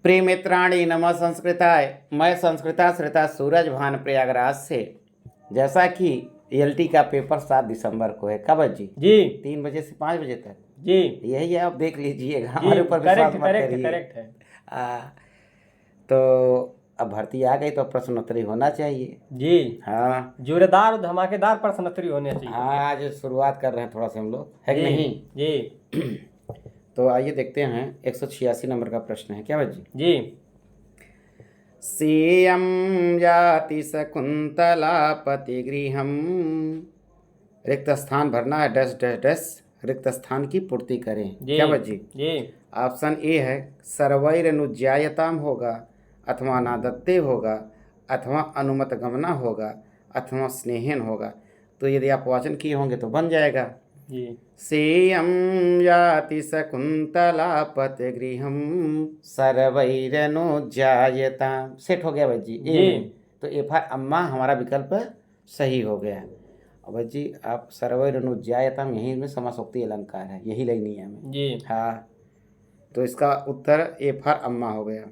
प्रियमित्राणि नमः संस्कृताय। मैं संस्कृताश्रिता सूरज भान प्रयागराज से। जैसा कि एलटी का पेपर 7 दिसंबर को है। कब है जी? 3 बजे से 5 बजे तक जी यही है। आप देख लीजिएगा, हमारे ऊपर विश्वास मत करिए। करेक्ट है। तो अब भर्ती आ गई तो प्रश्नोत्तरी होना चाहिए जी हाँ। जोरदार और धमाकेदार प्रश्नोत्तरी होने चाहिए। हाँ, आज शुरुआत कर रहे हैं थोड़ा सा हम लोग, है कि जी नहीं? जी तो आइए देखते हैं। 186 नंबर का प्रश्न है। क्या बच्ची? जी सीयं याति शकुन्तलापतिगृहं। रिक्त स्थान भरना है, डैश डैश डैश। रिक्त स्थान की पूर्ति करें। जी क्या बच्ची? जी ऑप्शन ए है सर्वैरनुज्जायताम होगा, अथवा नादत्ते होगा, अथवा अनुमत गमना होगा, अथवा स्नेहन होगा। तो यदि आप वाचन किए होंगे तो बन जाएगा। जी सेयं याति शकुन्तलापतिगृहं सर्वैरनुज्जायताम। सेट हो गया भाई जी। जी तो ए फॉर अम्मा हमारा विकल्प सही हो गया। और भाई जी आप सर्वैरनुज्जायताम, यहीं में समासोक्ति अलंकार है, यही लेनी है हमें। जी हाँ, तो इसका उत्तर ए फॉर अम्मा हो गया।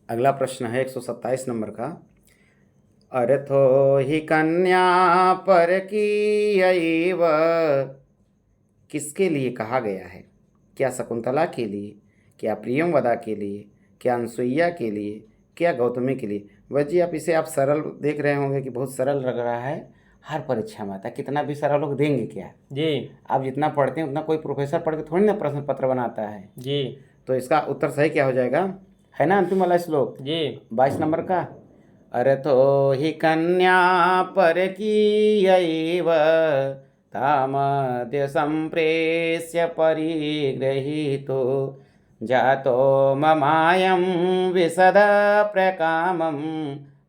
अगला प्रश्न है 127 नंबर का। अर्थो ही कन्या पर की किसके लिए कहा गया है? क्या शकुंतला के लिए, क्या प्रियमवदा के लिए, क्या अनसुईया के लिए, क्या गौतमी के लिए? वह जी आप इसे आप सरल देख रहे होंगे कि बहुत सरल लग रहा है। हर परीक्षा में आता है, कितना भी सारा लोग देंगे क्या? जी आप जितना पढ़ते हैं उतना कोई प्रोफेसर पढ़ के थोड़ी ना प्रश्न पत्र बनाता है। जी तो इसका उत्तर सही क्या हो जाएगा? है ना अंतिम वाला श्लोक जी 22 नंबर का। अरे तो ही कन्या पर की तामद्य संप्रेष्य परिगृहीतो जातो ममायं विशद प्रकामं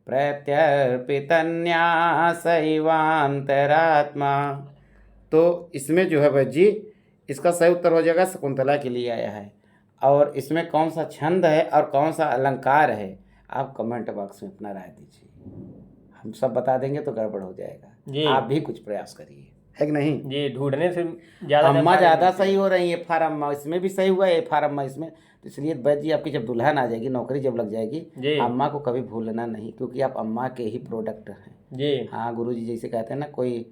प्रत्यर्पितन्यासैवान्तरात्मा। तो इसमें जो है भाई जी, इसका सही उत्तर हो जाएगा शकुंतला के लिए आया है। और इसमें कौन सा छंद है और कौन सा अलंकार है, आप कमेंट बॉक्स में अपना राय दीजिए। हम सब बता देंगे तो गड़बड़ हो जाएगा। जी आप भी कुछ प्रयास करिए, है कि नहीं? जी ढूंढने से ज़्यादा अम्मा जानकारी ज़्यादा मिलती सही है। हो रही है। फार अम्मा इसमें भी सही हुआ है, फार अम्मा इसमें। तो इसलिए बैद जी आपकी जब दुल्हन आ जाएगी, नौकरी जब लग जाएगी, जी अम्मा को कभी भूलना नहीं, क्योंकि आप अम्मा के ही प्रोडक्ट हैं। जी हाँ, गुरु जी जैसे कहते हैं ना, कोई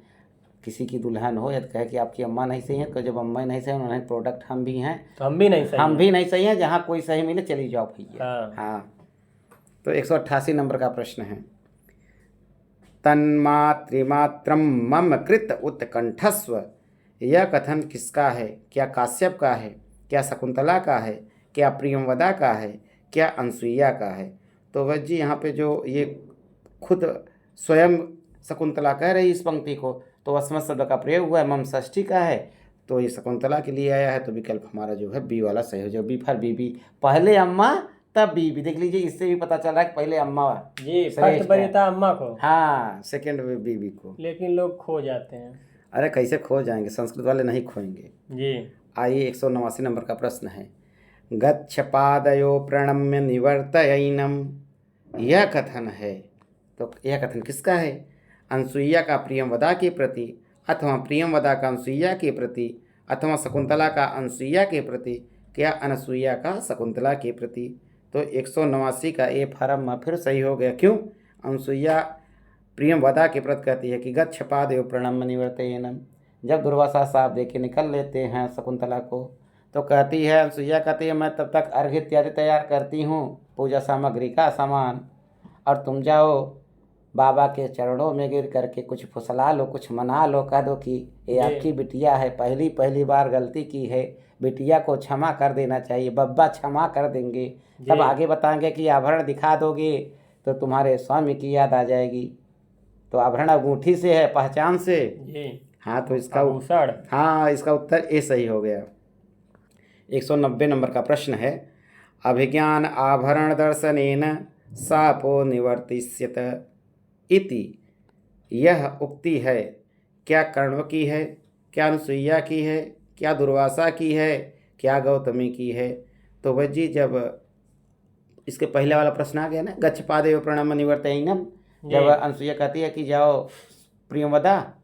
किसी की दुल्हन हो या तो कहे कि आपकी अम्मा नहीं सही है, तो जब अम्मा नहीं सही है उन्हें प्रोडक्ट हम भी हैं। तो हम भी नहीं सही हम हैं। भी नहीं सही हैं, जहाँ कोई सही मिले चली जाओ भैया। हाँ हाँ, तो 188 नंबर का प्रश्न है। तन्मातृमात्रम मम कृत उत्कंठस्व। यह कथन किसका है? क्या काश्यप का है, क्या शकुंतला का है, क्या प्रियमवदा का है, क्या अनसुईया का है? तो वह जी यहाँ पे जो ये खुद स्वयं शकुंतला कह रही इस पंक्ति को, तो अस्मत् शब्द का प्रयोग हुआ है, मम षष्ठी का है, तो ये शकुंतला के लिए आया है। तो विकल्प हमारा जो है बी वाला सही हो जाएगा। बी फॉर बीबी, पहले अम्मा तब बीबी। देख लीजिए, इससे भी पता चल रहा है कि पहले अम्मा जी फर्स्ट श्रेष्ठ है। वरीयता अम्मा को, हाँ, सेकंड बीबी को। लेकिन लोग खो जाते हैं। अरे कैसे खो जाएंगे, संस्कृत वाले नहीं खोएंगे। जी आइए 189 नंबर का प्रश्न है। गच्छ पादयो प्रणम्य निवर्तयैनम। यह कथन है, तो यह कथन किसका है? अनसुईया का प्रियमवदा के प्रति, अथवा प्रियमवदा का अनसुईया के प्रति, अथवा शकुंतला का अनसुईया के प्रति, क्या अनसुईया का शकुंतला के प्रति? तो 189 का ए फार्म में फिर सही हो गया। क्यों? अनसुईया प्रियमवदा के प्रति कहती है कि गच्छ पादयो प्रणम्य निवर्तयैनम। जब दुर्वासा साहब दे के निकल लेते हैं शकुंतला को, तो कहती है, अनसुईया कहती है, मैं तब तक अर्घ्य इत्यादि तैयार करती हूँ, पूजा सामग्री का सामान, और तुम जाओ बाबा के चरणों में गिर करके कुछ फुसला लो, कुछ मना लो, कह दो कि ये आपकी बिटिया है, पहली पहली बार गलती की है, बिटिया को क्षमा कर देना चाहिए, बब्बा क्षमा कर देंगे। तब आगे बताएंगे कि आभरण दिखा दोगे तो तुम्हारे स्वामी की याद आ जाएगी। तो आभरण अंगूठी से है, पहचान से। जी हाँ, तो इसका आभूषण। हाँ, इसका उत्तर ए सही हो गया। 190 नंबर का प्रश्न है। अभिज्ञान आभरण दर्शनेन सापो निवर्तिष्यत इति। यह उक्ति है, क्या कण्व की है, क्या अनुसुईया की है, क्या दुर्वासा की है, क्या गौतमी की है? तो वह जी जब इसके पहले वाला प्रश्न आ गया ना, गच्छ पादयो प्रणम्य निवर्तयैनम, जब अनसुईया कहती है कि जाओ प्रियमवदा,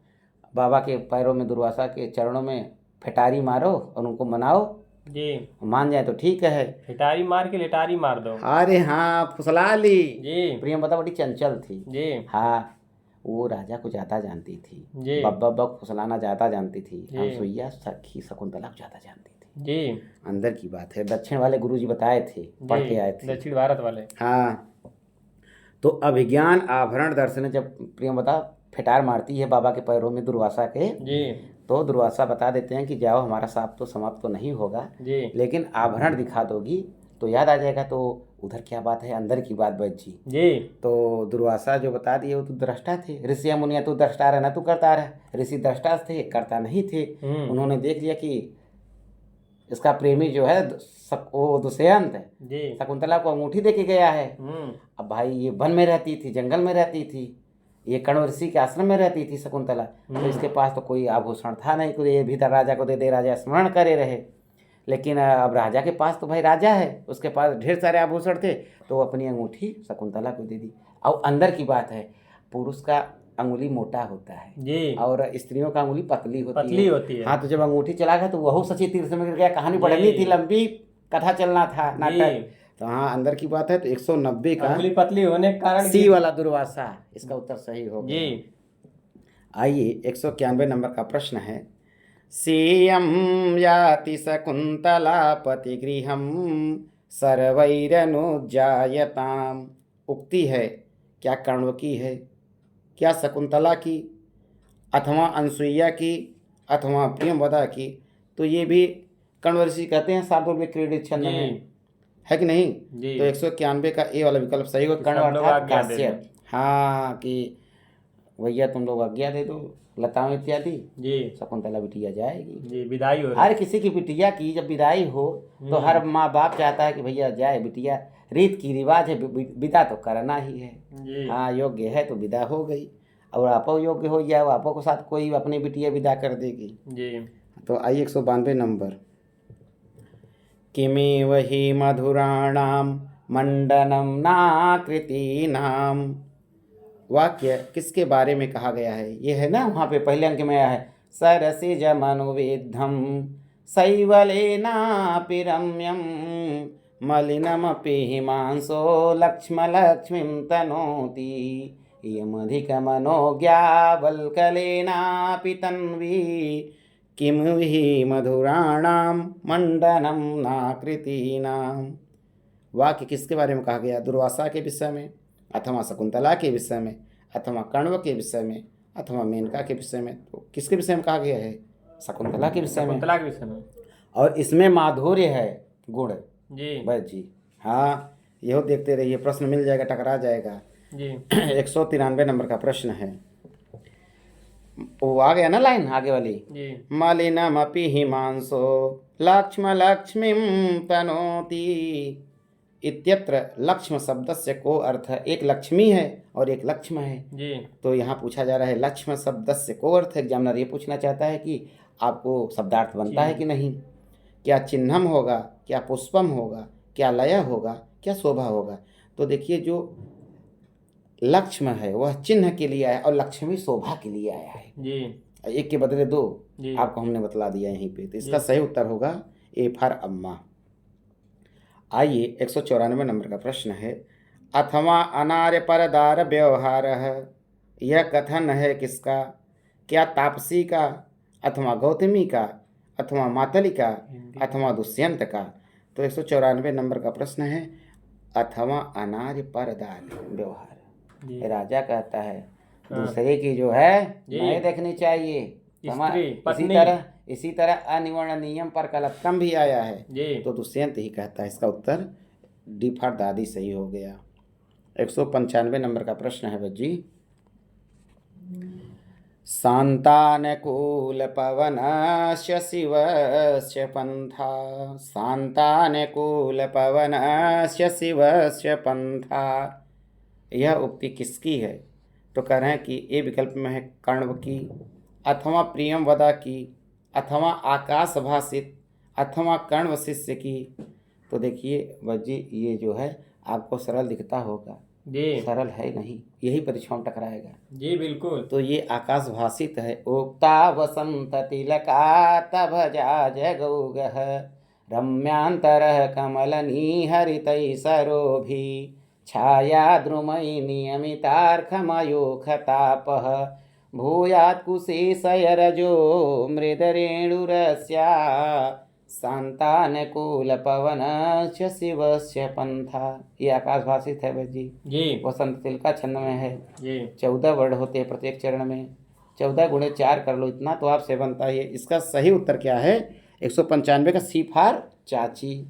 बाबा के पैरों में, दुर्वासा के चरणों में फटारी मारो और उनको मनाओ जी। मान जाए तो ठीक है। हिटारी मार के लिटारी मार दो। अरे हाँ, फुसला ली। जी। प्रियंवदा बड़ी चंचल थी। जी। हाँ, वो राजा को ज़्यादा जानती थी। जी। बब्बा को फुसलाना ज़्यादा जानती थी। जी। अनसुईया सखी शकुंतला को ज़्यादा जानती थी। जी। अंदर की बात है, दक्षिण वाले गुरुजी बताए थे, पढ़ के आए थे। दक्षिण भारत वाले। हाँ, तो अभिज्ञान आभरण दर्शन, जब प्रियंवदा फिटार मारती है बाबा के पैरों में दुर्वासा के, जी। तो दुर्वासा बता देते हैं कि जाओ, हमारा साप तो समाप्त तो नहीं होगा, जी। लेकिन आभरण दिखा दोगी तो याद आ जाएगा। तो उधर क्या बात है, अंदर की बात बच जी। जी। तो दुर्वासा जो बता दिए वो तो दृष्टा थे। ऋषि मुनिया तू दृष्टा रहना, तू करता रहा। ऋषि दृष्टा थे, करता नहीं थे। उन्होंने देख लिया कि इसका प्रेमी जो है वो दुष्यंत है, जी। शकुंतला को अंगूठी दे के गया है। अब भाई ये वन में रहती थी, जंगल में रहती थी, ये कण्व ऋषि के आश्रम में रहती थी शकुंतला, तो इसके पास तो कोई आभूषण था नहीं कि ये भीतर राजा को दे दे, राजा स्मरण करे रहे। लेकिन अब राजा के पास तो भाई राजा है, उसके पास ढेर सारे आभूषण थे, तो वो अपनी अंगूठी शकुंतला को दे दी। और अंदर की बात है, पुरुष का अंगुली मोटा होता है जी। और स्त्रियों का अंगुली पतली पतली होती है। हाँ, तो जब अंगूठी चला गया तो वह सची तीर्थ में गिर गया। कहानी बढ़नी थी, लंबी कथा चलना था, नाटक। तो हाँ, अंदर की बात है। तो 190 का अंगुली पतली होने के कारण सी वाला दुर्वासा, इसका उत्तर सही हो गया। जी। आइए 191 नंबर का प्रश्न है। सेयं याति शकुंतला पतिगृहं सर्वैरनुज्जायताम्। उक्ति है, क्या कण्व की है, क्या शकुंतला की, अथवा अनसुईया की, अथवा प्रियंवदा की? तो ये भी कण्व ऋषि कहते हैं शार्दुल क्रीडित छंद में, है कि नहीं? जी। तो 191 का ए वाला विकल्प सही हो। कण्व अर्थात काश्यप। हाँ, कि भैया तुम लोग आज्ञा दे दो, लताओं इत्यादि, जी। शकुंतला बिटिया जाएगी। जी, विदाई हो रही। हर किसी की बिटिया की जब विदाई हो तो हर माँ बाप चाहता है कि भैया जाए बिटिया, रीत की रिवाज है, विदा तो करना ही है। जी। हाँ, योग्य है तो विदा हो गई, और आपो योग्य हो जाए, आपो के साथ कोई अपनी बिटिया विदा कर देगी। जी। तो आइए 192 नंबर। किमेव हि मधुराणां मंडनम नाकृतीनां। वाक्य किसके बारे में कहा गया है? ये है ना, वहाँ पे पहले अंक में आया है, सरसिज मनुविद्धम शैवलेनापि रम्यं मलिनमपि हिमांसो लक्ष्मीं तनोति इयमधिकमनोज्ञावल्कलेनापि तन्वी किं हि मधुराणां मंडनं नाकृतीनां। वाक्य किसके बारे में कहा गया? दुर्वासा के विषय में, अथवा शकुंतला के विषय में, अथवा कण्व के विषय में, अथवा मेनका के विषय में? तो किसके विषय में कहा गया है? शकुंतला के विषय में। शकुंतला के विषय में। और इसमें माधुर्य है, गुण। जी। बस जी, हाँ, यहो देखते रहिए, प्रश्न मिल जाएगा, टकरा जाएगा। जी। 193 नंबर का प्रश्न है, वो आ गया ना लाइन आगे वाली। जी। मलिनमपि हिमांसो लक्ष्मीं तनोति। इत्यत्र लक्ष्म शब्दस्य को अर्थ, एक लक्ष्मी है और एक लक्ष्म है। जी। तो यहाँ पूछा जा रहा है लक्ष्म शब्दस्य को अर्थ। एग्जामिनर ये पूछना चाहता है कि आपको शब्दार्थ बनता है कि नहीं, क्या चिन्हम होगा, क्या पुष्पम होगा, क्या लय होगा, क्या शोभा होगा? तो देखिए, जो लक्ष्म है वह चिन्ह के लिए आया और लक्ष्मी शोभा के लिए आया है। जी। एक के बदले दो जी। आपको हमने बतला दिया यहीं पे। तो इसका सही उत्तर होगा ए फॉर अम्मा। आइए 194 नंबर का प्रश्न है। अथवा अनार्य परदार व्यवहार, यह कथन है किसका? क्या तापसी का, अथवा गौतमी का, अथवा मातली का, अथवा दुष्यंत का? तो 194 नंबर का प्रश्न है, अथवा अनार्य परदार व्यवहार। राजा कहता है दूसरे की जो है नहीं देखनी चाहिए। इसी तरह अनिवर्ण नियम पर कलत्तम भी आया है। तो दुष्यंत ही कहता है। इसका उत्तर डी फॉर दादी सही हो गया। 195 नंबर का प्रश्न है बच्ची। शांतानुकूल पवनस्य शिवस्य पंथा, शांतानुकूल पवनस्य शिवस्य पंथा। यह उक्ति किसकी है? तो कह रहे हैं कि ए विकल्प में है कण्व की, अथवा प्रियंवदा की, अथवा आकाश भाषित, अथवा कण्व शिष्य की। तो देखिए बच्ची, ये जो है आपको सरल दिखता होगा जी, सरल है नहीं, यही परीक्षा में टकराएगा जी बिल्कुल। तो ये आकाश भाषित है। उक्ता वसंत तिलका तभ जा जगौगः रम्यांतरः कमलनिहरितैः सरोभिः छायाद्रुमैः नियमितार्कमयोखतापः भूयात् कुशेशयरजो मृदरेणुरस्या शान्तानुकूलपवनस्य शिवस्य पंथा। ये आकाश भाषित है जी। वसंत तिलका छंद में है। 14 वर्ण होते हैं प्रत्येक चरण में। 14 गुणे 4 कर लो, इतना तो आपसे बनता है। इसका सही उत्तर क्या है? 195 का सी फार चाची।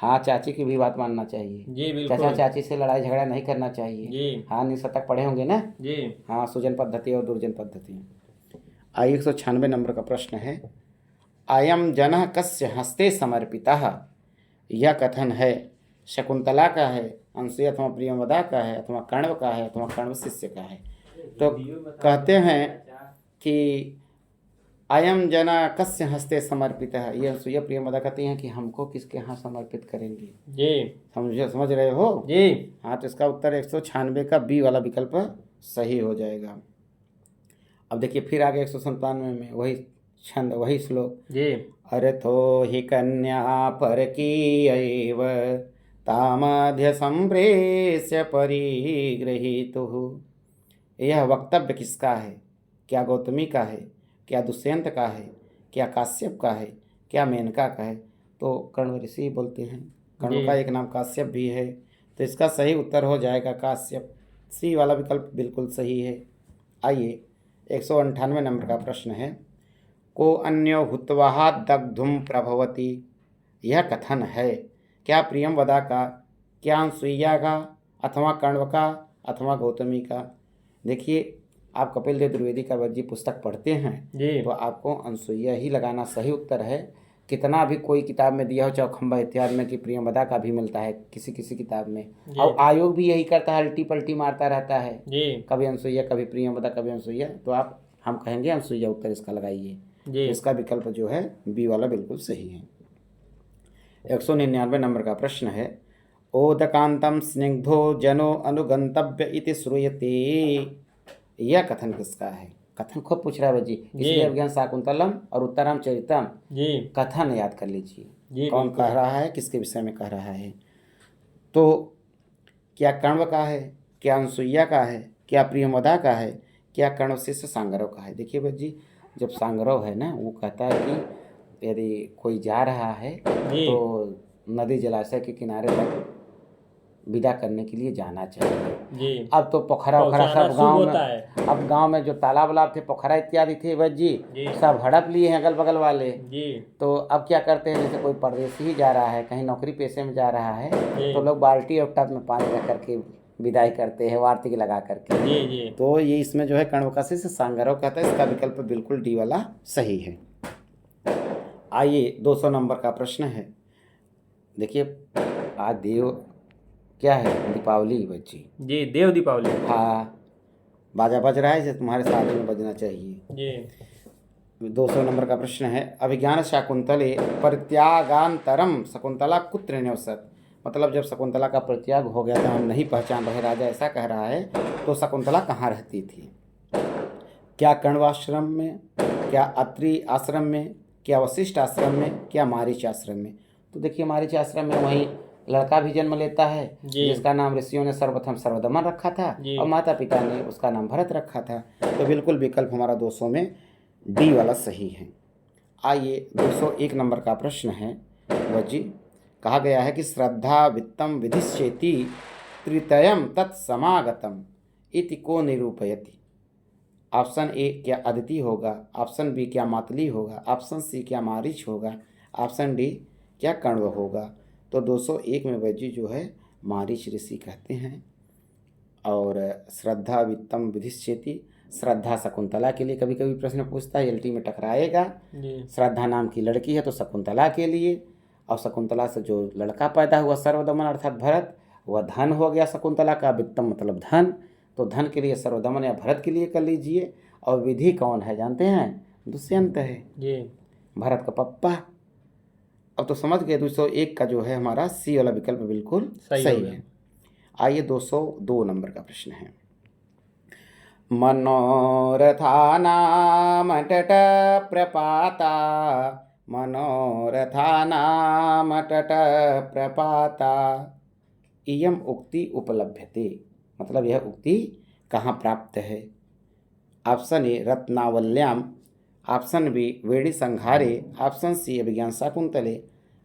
हाँ, चाची की भी बात मानना चाहिए जी, बिल्कुल। चाचा चाची से लड़ाई झगड़ा नहीं करना चाहिए जी। हाँ, निशतक पढ़े होंगे ना जी। हाँ, सुजन पद्धति और दुर्जन पद्धति। आइए 196 नंबर का प्रश्न है, अयम जनः कस्य हस्ते समर्पितः। यह कथन है शकुंतला का है, अनसुया अथवा प्रियंवदा का है, अथवा कण्व का है, अथवा कण्व शिष्य का है। तो कहते हैं कि अयम जना कस्य हस्ते समर्पित है। यह अनसुया प्रियंवदा कहती हैं कि हमको किसके यहाँ समर्पित करेंगे जी। समझ रहे हो जी। हाँ, तो इसका उत्तर 196 का बी वाला विकल्प सही हो जाएगा। अब देखिए फिर आगे 197 में वही छंद, वही श्लोक जी। अर्थो हि कन्या परकीयैव तामध्य संप्रेष्य परिगृहीतुः। यह वक्तव्य किसका है? क्या गौतमी का है, क्या दुष्यंत का है, क्या काश्यप का है, क्या मेनका का है? तो कण्व ऋषि बोलते हैं। कण्व का एक नाम काश्यप भी है, तो इसका सही उत्तर हो जाएगा काश्यप। सी वाला विकल्प बिल्कुल सही है। आइए 198 नंबर का प्रश्न है, को अन्यो हुत्वा दग्धुम प्रभवती। यह कथन है क्या प्रियंवदा का, क्या अनसुईया का, अथवा कण्व का, अथवा गौतमी का? देखिए आप कपिल देव द्विवेदी का वर्जी पुस्तक पढ़ते हैं तो आपको अनसुईया ही लगाना सही उत्तर है। कितना भी कोई किताब में दिया हो चौखंबा इत्यादि में कि प्रियंवदा का भी मिलता है किसी किसी किताब में, और आयोग भी यही करता है, अल्टी पल्टी मारता रहता है कभी अनसुईया कभी प्रियंवदा कभी अनसुईया। तो आप हम कहेंगे अनसुईया उत्तर इसका लगाइए। तो इसका विकल्प जो है बी वाला बिल्कुल सही है। 199 नंबर का प्रश्न है, ओदकांतम स्निग्धो जनो अनुगंतव्य इति श्रूयते। यह कथन किसका है? कथन खूब पूछ रहा है जी, इसलिए अभिज्ञान शाकुंतलम और उत्तरम चरितम कथन याद कर लीजिए कौन कह रहा है, किसके विषय में कह रहा है। तो क्या कण्व का है, क्या अनसुईया का है, क्या प्रियंवदा का है, क्या कण्व शिष्य सांगरव का है? देखिए भाई जी, जब सांगरव है ना, वो कहता है कि यदि कोई जा रहा है तो नदी जलाशय के किनारे तक विदा करने के लिए जाना चाहिए। अब तो पोखरा ओखरा सब गांव में, अब गांव में जो तालाब वालाब थे, पोखरा इत्यादि थे भाई जी, सब हड़प लिए हैं अगल बगल वाले। तो अब क्या करते हैं, जैसे कोई परदेसी ही जा रहा है, कहीं नौकरी पेशे में जा रहा है, तो लोग बाल्टी और टब में पानी रख करके विदाई करते हैं, वार्तिक लगा करके। तो ये इसमें जो है कण्वकाशी से सांगरव कहता है। इसका विकल्प बिल्कुल डी वाला सही है। आइए 200 नंबर का प्रश्न है। देखिए आज देव क्या है, दीपावली बच्ची जी, देव दीपावली। हाँ, बाजा बज रहा है जैसे तुम्हारे शादी में बजना चाहिए जी। 200 नंबर का प्रश्न है, अभिज्ञान शाकुंतले परित्यागांतरम शकुंतला कुत्र न्यवसत। मतलब जब शकुंतला का परित्याग हो गया था, हम नहीं पहचान रहे, राजा ऐसा कह रहा है, तो शकुंतला कहाँ रहती थी? क्या कण्वाश्रम में, क्या अत्रि आश्रम में, क्या वशिष्ठ आश्रम में, क्या मारीच आश्रम में? तो देखिए मारीच आश्रम में वहीं लड़का भी जन्म लेता है जिसका नाम ऋषियों ने सर्वप्रथम सर्वदमन रखा था और माता पिता ने उसका नाम भरत रखा था। तो बिल्कुल विकल्प हमारा 200 में डी वाला सही है। आइए 201 नंबर का प्रश्न है, वजी कहा गया है कि श्रद्धा वित्तम विधिश्चेति तृतयम तत्समागतम इति को निरूपयति। ऑप्शन ए क्या अदिति होगा, ऑप्शन बी क्या मातली होगा, ऑप्शन सी क्या मारीच होगा, ऑप्शन डी क्या कण्व होगा? तो 201 में वजी जो है मारीच ऋषि कहते हैं। और श्रद्धा वित्तम विधिश्चेति, श्रद्धा शकुंतला के लिए कभी कभी प्रश्न पूछता है, एलटी में टकराएगा। श्रद्धा नाम की लड़की है तो शकुंतला के लिए, और शकुंतला से जो लड़का पैदा हुआ सर्वदमन अर्थात भरत, वह धन हो गया शकुंतला का। वित्तम मतलब धन, तो धन के लिए सर्वदमन या भरत के लिए कर लीजिए। और विधि कौन है जानते हैं? दुष्यंत है जी, भरत का पप्पा। अब तो समझ गए 201 का जो है हमारा सी वाला विकल्प बिल्कुल सही है। आइए 202 नंबर का प्रश्न है, मनोरथानाम तट प्रपाता मनोरथानामटप्रपाता इयम उक्ति उपलभ्यते। मतलब यह उक्ति कहाँ प्राप्त है? ऑप्शन ए रत्नावल्याम, ऑप्शन बी वेणी संहारे, ऑप्शन सी अभिज्ञान शाकुंतले,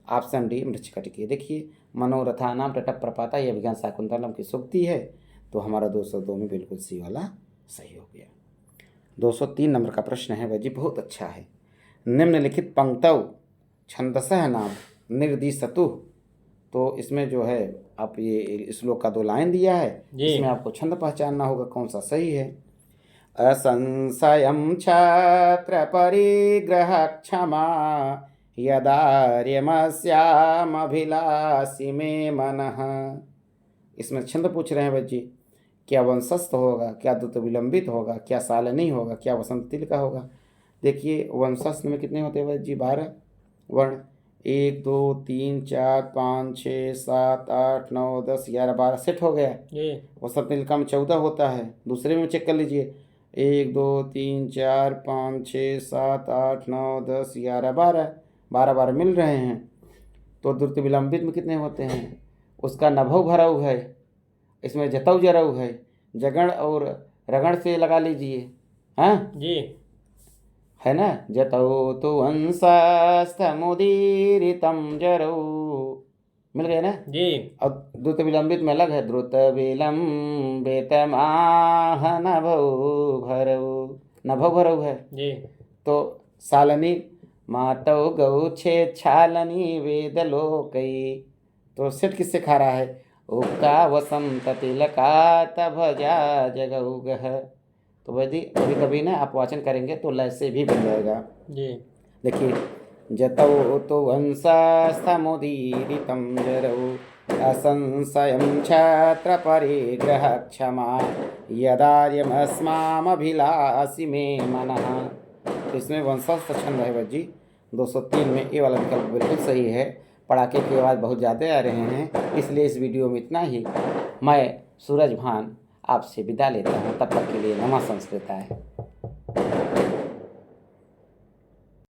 ऑप्शन डी मृच्छकटिके। देखिए मनोरथानाम तट प्रपाता यह अभिज्ञान शाकुंतलम की सूक्ति है, तो हमारा 202 में बिल्कुल सी वाला सही हो गया। 203 नंबर का प्रश्न है वह जी बहुत अच्छा है। निम्नलिखित पंक्तौ छंदसः नाम निर्दिशतु। तो इसमें जो है आप ये श्लोक का 2 लाइन दिया है, जी। इसमें आपको छंद पहचानना होगा कौन सा सही है। असंशयं छात्र परिग्रह क्षमा यदार्यमस्यामभिलाषि मे मनः। इसमें छंद पूछ रहे हैं बच्ची, क्या वंशस्थ होगा, क्या द्रुत विलंबित होगा, क्या सालनी होगा, क्या वसंत तिल का होगा। देखिए वंशस्थ में कितने होते हैं बच्ची? 12 वर्ण। 1 2 3 4 5 6 7 8 9 10 11 12 सेट हो गया। जी। वसंत तिल का में 14 होता है। दूसरे में चेक कर लीजिए, 1 2 3 4 5 6 7 8 9 10 11 12 12 मिल रहे हैं। तो द्रुत विलंबित में कितने होते हैं? उसका नभव भरऊ है, इसमें जतऊ जरऊ है, जगण और रगण से लगा लीजिए। हाँ जी। है ना, जतऊ तो अंशस्तमुदीरितम जरऊ, मिल गए ना। जी। और द्रुत विलंबित में अलग है, द्रुत विलंबित माह नभौ भरऊ, नभौ भरऊ है। जी। तो सालनी मातौ गौ छे छालनी वेद लोकई, तो सेठ किससे खा रहा है? उक्ता वसंत तिलका तभजा जगौगह। तो वैसे कभी कभी ना आप वाचन करेंगे तो लय से भी बन जाएगा। जी। देखिए जतौ तो वंशस्तमुदीरितं जरौ असंशयं छात्र परिग्रह क्षमा यदार्यमस्मामभिलाषि मे मनः। तो इसमें वंशस्थ छंद है बच्ची 203 में ये वाला विकल्प बिल्कुल सही है। पड़ाके की आवाज़ बहुत ज़्यादा आ रहे हैं, इसलिए इस वीडियो में इतना ही। मैं सूरज भान आपसे विदा लेता हूँ, तब तक के लिए नमः संस्कृताय।